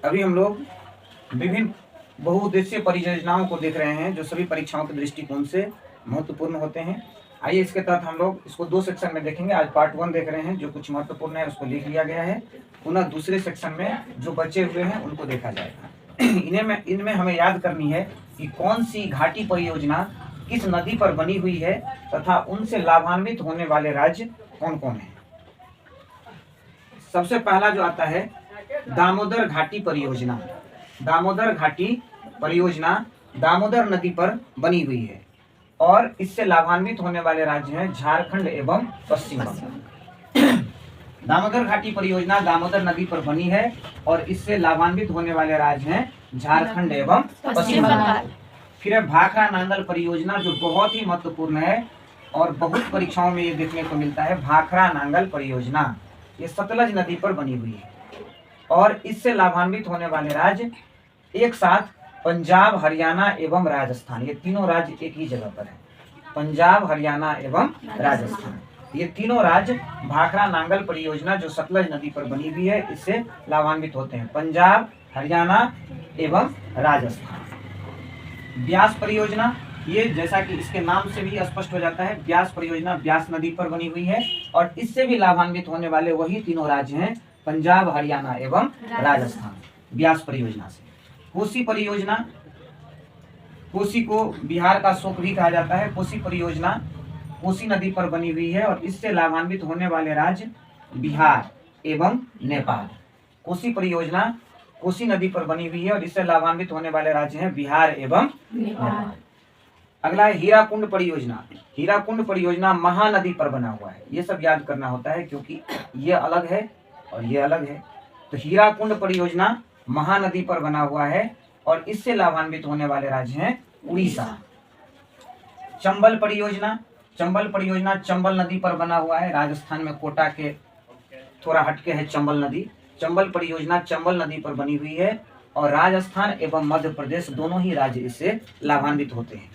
अभी हम लोग विभिन्न बहुउद्देशीय परियोजनाओं को देख रहे हैं जो सभी परीक्षाओं के दृष्टिकोण से महत्वपूर्ण होते हैं। आइए इसके तहत हम लोग इसको दो सेक्शन में देखेंगे। आज पार्ट 1 देख रहे हैं जो कुछ महत्वपूर्ण है उसको लिख लिया गया है। पुनः दूसरे सेक्शन में जो बचे हुए हैं उनको देखा जाएगा। इनमें हमें याद करनी है कि कौन सी घाटी परियोजना किस नदी पर बनी हुई है तथा उनसे लाभान्वित होने वाले राज्य कौन कौन है। सबसे पहला जो आता है दामोदर घाटी परियोजना। दामोदर घाटी परियोजना दामोदर नदी पर बनी हुई है और इससे लाभान्वित होने वाले राज्य हैं झारखंड एवं पश्चिम बंगाल। दामोदर घाटी परियोजना दामोदर नदी पर बनी है और इससे लाभान्वित होने वाले राज्य हैं झारखंड एवं पश्चिम बंगाल। फिर है भाखड़ा नांगल परियोजना जो बहुत ही महत्वपूर्ण है और बहुत परीक्षाओं में ये देखने को मिलता है। भाखड़ा नांगल परियोजना ये सतलज नदी पर बनी हुई है और इससे लाभान्वित होने वाले राज्य एक साथ पंजाब, हरियाणा एवं राजस्थान। ये तीनों राज्य एक ही जगह पर है। पंजाब, हरियाणा एवं राजस्थान ये तीनों राज्य भाखड़ा नांगल परियोजना जो सतलज नदी पर बनी हुई है इससे लाभान्वित होते हैं। पंजाब, हरियाणा एवं राजस्थान। ब्यास परियोजना ये जैसा कि इसके नाम से भी स्पष्ट हो जाता है, ब्यास परियोजना ब्यास नदी पर बनी हुई है और इससे भी लाभान्वित होने वाले वही तीनों राज्य हैं पंजाब, हरियाणा एवं राजस्थान ब्यास परियोजना से। कोसी परियोजना, कोसी को बिहार का शोक भी कहा जाता है। कोसी परियोजना कोसी नदी पर बनी हुई है और इससे लाभान्वित होने वाले राज्य बिहार एवं नेपाल। कोसी परियोजना कोसी नदी पर बनी हुई है और इससे लाभान्वित होने वाले राज्य हैं बिहार एवं नेपाल। अगला है हीराकुंड परियोजना। हीराकुंड परियोजना महानदी पर बना हुआ है। ये सब याद करना होता है क्योंकि ये अलग है और ये अलग है। तो हीराकुंड परियोजना महानदी पर बना हुआ है और इससे लाभान्वित होने वाले राज्य हैं उड़ीसा। चंबल परियोजना, चंबल परियोजना चंबल नदी पर बना हुआ है। राजस्थान में कोटा के थोड़ा हटके है चंबल नदी। चंबल परियोजना चंबल नदी पर बनी हुई है और राजस्थान एवं मध्य प्रदेश दोनों ही राज्य इससे लाभान्वित होते हैं।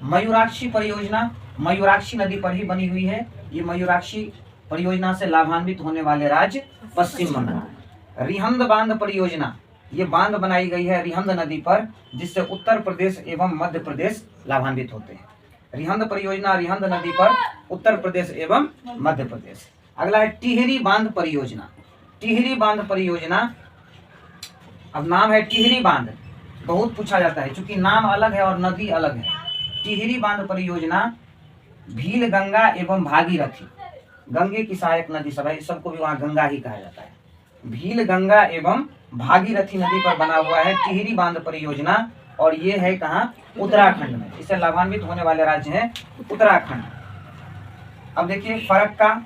मयूराक्षी परियोजना मयूराक्षी नदी पर ही बनी हुई है। ये मयूराक्षी परियोजना से लाभान्वित होने वाले राज्य पश्चिम बंगाल। रिहंद बांध परियोजना ये बांध बनाई गई है रिहंद नदी पर जिससे उत्तर प्रदेश एवं मध्य प्रदेश लाभान्वित होते हैं। रिहंद परियोजना रिहंद नदी पर उत्तर प्रदेश एवं मध्य प्रदेश। अगला है टिहरी बांध परियोजना। टिहरी बांध परियोजना, अब नाम है टिहरी बांध, बहुत पूछा जाता है क्योंकि नाम अलग है और नदी अलग है। टिहरी बांध परियोजना भील गंगा एवं भागीरथी, गंगे की सहायक नदी सब है, सबको भी वहाँ गंगा ही कहा जाता है। भील गंगा एवं भागीरथी नदी पर बना हुआ है टिहरी बांध परियोजना और ये है कहाँ? उत्तराखंड में। इससे लाभान्वित होने वाले राज्य हैं उत्तराखंड। अब देखिए फरक्का,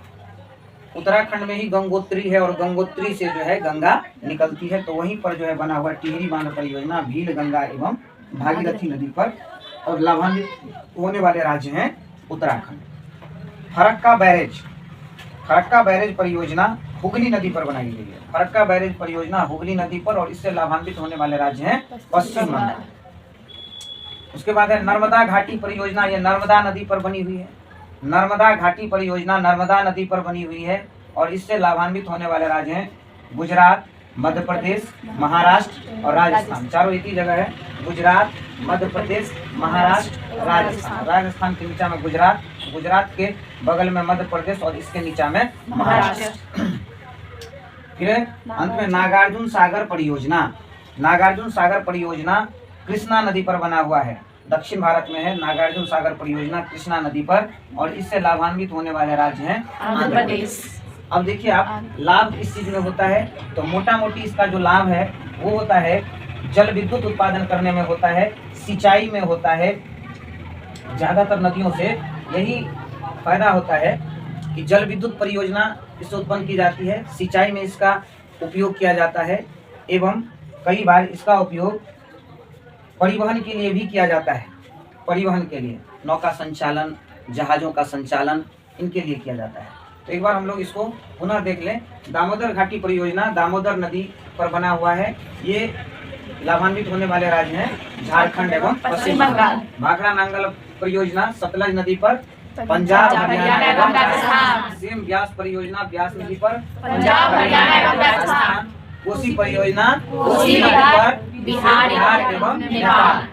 उत्तराखंड में ही गंगोत्री है और गंगोत्री से जो है गंगा निकलती है, तो वहीं पर जो है बना हुआ टिहरी बांध परियोजना भील गंगा एवं भागीरथी नदी पर और लाभान्वित होने वाले राज्य हैं उत्तराखंड। फरक्का बैरेज, फरक्का बैरेज परियोजना हुगली नदी पर बनाई गई है। फरक्का बैरेज परियोजना हुगली नदी पर और इससे लाभान्वित होने वाले राज्य हैं पश्चिम बंगाल। उसके बाद है नर्मदा घाटी परियोजना, ये नर्मदा नदी पर बनी हुई है। नर्मदा घाटी परियोजना नर्मदा नदी पर बनी हुई है और इससे लाभान्वित होने वाले राज्य हैं गुजरात, मध्य प्रदेश, महाराष्ट्र और राजस्थान। चारों एक ही जगह है, गुजरात, मध्य प्रदेश, महाराष्ट्र, राजस्थान। राजस्थान के नीचा में गुजरात, गुजरात के बगल में मध्य प्रदेश और इसके नीचा में महाराष्ट्र। फिर अंत में नागार्जुन सागर परियोजना। नागार्जुन सागर परियोजना कृष्णा नदी पर बना हुआ है, दक्षिण भारत में है। नागार्जुन सागर परियोजना कृष्णा नदी पर और इससे लाभान्वित होने वाले राज्य हैं आंध्र प्रदेश। अब देखिए आप, लाभ किस चीज में होता है, तो मोटा मोटी इसका जो लाभ है वो होता है जल विद्युत उत्पादन करने में होता है, सिंचाई में होता है। ज्यादातर नदियों से यही फायदा होता है कि जल विद्युत परियोजना इससे उत्पन्न की जाती है, सिंचाई में इसका उपयोग किया जाता है एवं कई बार इसका उपयोग परिवहन के लिए भी किया जाता है। परिवहन के लिए नौका संचालन, जहाज़ों का संचालन, इनके लिए किया जाता है। तो एक बार हम लोग इसको पुनः देख लें। दामोदर घाटी परियोजना दामोदर नदी पर बना हुआ है। ये लाभान्वित होने वाले राज्य हैं झारखंड एवं पश्चिम बंगाल। भाखड़ा नांगल परियोजना सतलज नदी पर पंजाब, हरियाणा एवं राजस्थान। सेम ब्यास परियोजना ब्यास नदी पर पंजाब, हरियाणा एवं राजस्थान। कोसी परियोजना कोसी नदी पर बिहार एवं नेपाल। नेपाल।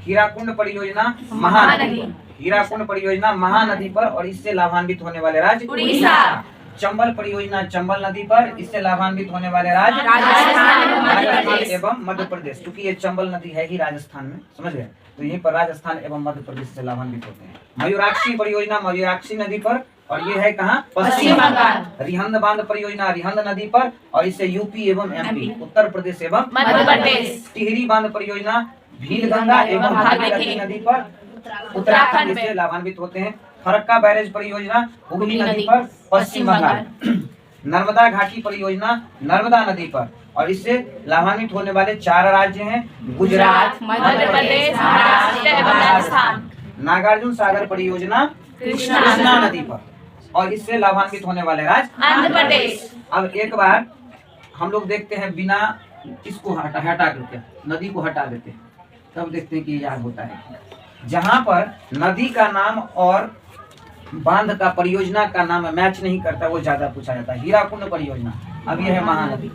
हीराकुंड परियोजना महानदी, हीराकुंड परियोजना महानदी पर और इससे लाभान्वित होने वाले राज्य उड़ीसा। चंबल परियोजना चंबल नदी पर, इससे लाभान्वित होने वाले राज्य राजस्थान एवं मध्य प्रदेश, क्योंकि ये चंबल नदी है ही राजस्थान में, समझ गए, तो यहीं पर राजस्थान एवं मध्य प्रदेश से लाभान्वित होते हैं। मयूराक्षी परियोजना मयूराक्षी नदी पर और ये है कहाँ, पश्चिम बंगाल। रिहंद बांध परियोजना रिहंद नदी पर और इससे यूपी एवं एमपी उत्तर प्रदेश एवं मध्य प्रदेश। टिहरी बांध परियोजना भीलगंगा एवं भागीरथी नदी पर उत्तराखंड से लाभान्वित होते हैं। फरक्का बैरेज परियोजना हुगली नदी पर पश्चिम बंगाल। नर्मदा घाटी परियोजना नर्मदा नदी पर और इससे लाभान्वित होने वाले 4 राज्य हैं, गुजरात, मध्य प्रदेश, महाराष्ट्र एवं राजस्थान। नागार्जुन सागर परियोजना कृष्णा नदी पर और इससे लाभान्वित होने वाले राज्य आंध्र प्रदेश। अब एक बार हम लोग देखते हैं, बिना इसको हटा करके नदी को हटा देते हैं, तब देखते हैं कि याद होता है। जहां पर नदी का नाम और बांध का परियोजना का नाम मैच नहीं करता, वो ज्यादा पूछा जाता है। हीराकुंड परियोजना, अब ये है महानदी,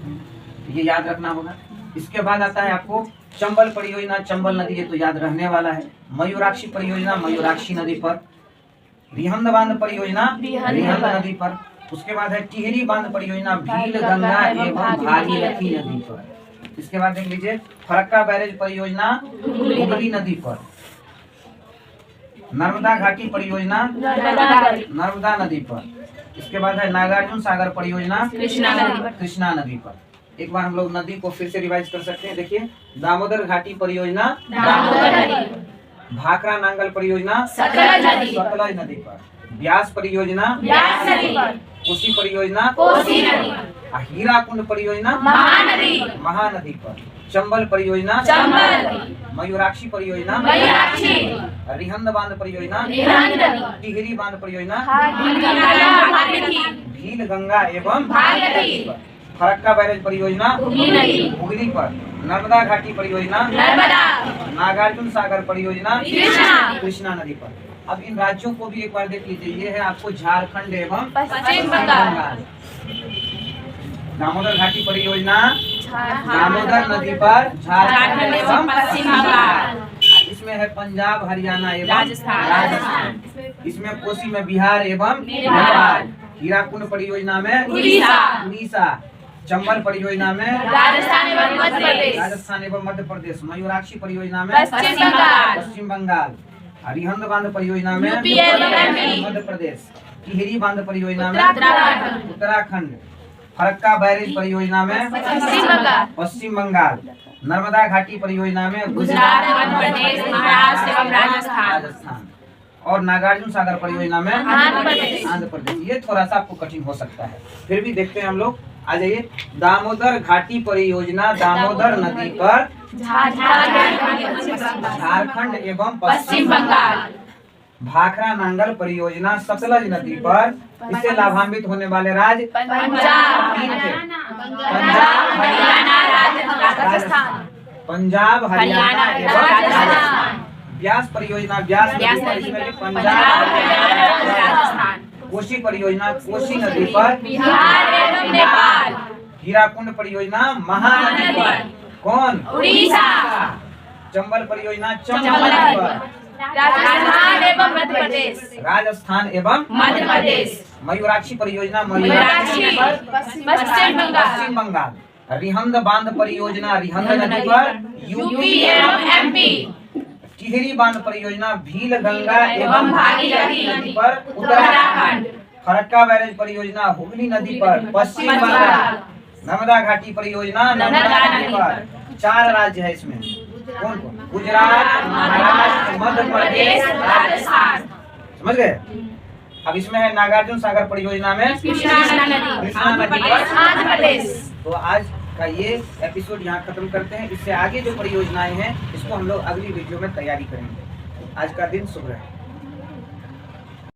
ये याद रखना होगा। इसके बाद आता है आपको चंबल परियोजना चंबल नदी, ये तो याद रहने वाला है। मयूराक्षी परियोजना मयूराक्षी नदी पर। रिहंद बांध परियोजना रिहंद नदी पर। उसके बाद है टिहरी बांध परियोजना भीलगंगा एवं भागीरथी नदी पर। इसके बाद देख लीजिए फरक्का बैरेज परियोजना हुगली नदी पर। नर्मदा घाटी परियोजना नर्मदा नदी पर। इसके बाद है नागार्जुन सागर परियोजना कृष्णा नदी पर। एक बार हम लोग नदी को फिर से रिवाइज कर सकते हैं, देखिए दामोदर घाटी परियोजना भाखरा नांगल परियोजना सतलज नदी पर। ब्यास परियोजना कोसी परियोजना हीराकुंड परियोजना महानदी पर। चंबल परियोजना मयूराक्षी परियोजना रिहंद बांध परियोजना टिहरी बांध परियोजना भीलगंगा एवं फरक्का बैरेज परियोजना हुगली पर। नर्मदा घाटी परियोजना नागार्जुन सागर परियोजना कृष्णा नदी पर। अब इन राज्यों को भी एक बार देख लीजिए, ये है आपको झारखंड एवं पश्चिम बंगाल। दामोदर घाटी परियोजना दामोदर नदी पर झारखंड एवं पश्चिम बंगाल। इसमें है पंजाब हरियाणा एवं राजस्थान। इसमें कोसी में बिहार एवं नेपाल। हीराकुंड परियोजना में उड़ीसा। चंबल परियोजना में राजस्थान एवं मध्य प्रदेश। मयूराक्षी परियोजना में पश्चिम बंगाल। रिहंद बांध परियोजना में मध्य प्रदेश। टिहरी बांध परियोजना में उत्तराखंड। फरक्का बैरेज परियोजना में पश्चिम बंगाल। नर्मदा घाटी परियोजना में गुजरात, मध्य प्रदेश, महाराष्ट्र एवं राजस्थान। और नागार्जुन सागर परियोजना में आंध्र प्रदेश। ये थोड़ा सा आपको कठिन हो सकता है, फिर भी देखते हैं हम लोग। आ जाइए, दामोदर घाटी परियोजना दामोदर नदी पर झारखंड एवं पश्चिम बंगाल। भाखरा नांगल परियोजना सतलज नदी पर, इससे लाभान्वित होने वाले राज्य पंजाब हरियाणा एवं राजस्थान। ब्यास परियोजना ब्यास नदी पर, इसमें भी पंजाब राजस्थान। कोसी परियोजना कोसी नदी पर बिहार एवं नेपाल। हीराकुंड परियोजना महानदी पर, कौन, उड़ीसा। चंबल परियोजना चंबल नदी पर, राजस्थान एवं मध्य प्रदेश। मयूराक्षी परियोजना मयूराक्षी पर, पश्चिम बंगाल। रिहंद बांध परियोजना रिहंद नदी पर, यूपी एवं एमपी। टिहरी बांध परियोजना भीलगंगा एवं भागीरथी नदी पर, उत्तराखंड। फरक्का बैरेज परियोजना हुगली नदी पर, पश्चिम बंगाल। नर्मदा घाटी परियोजना नर्मदा नदी पर। 4 राज्य है इसमें, कौन कौन, गुजरात, महाराष्ट्र, मध्य प्रदेश, राजस्थान। समझ गए। अब इसमें है नागार्जुन सागर परियोजना में कृष्णा नदी पर। तो आज का ये एपिसोड यहाँ खत्म करते हैं। इससे आगे जो परियोजनाएं हैं इसको हम लोग अगली वीडियो में तैयारी करेंगे। आज का दिन शुभ रहे।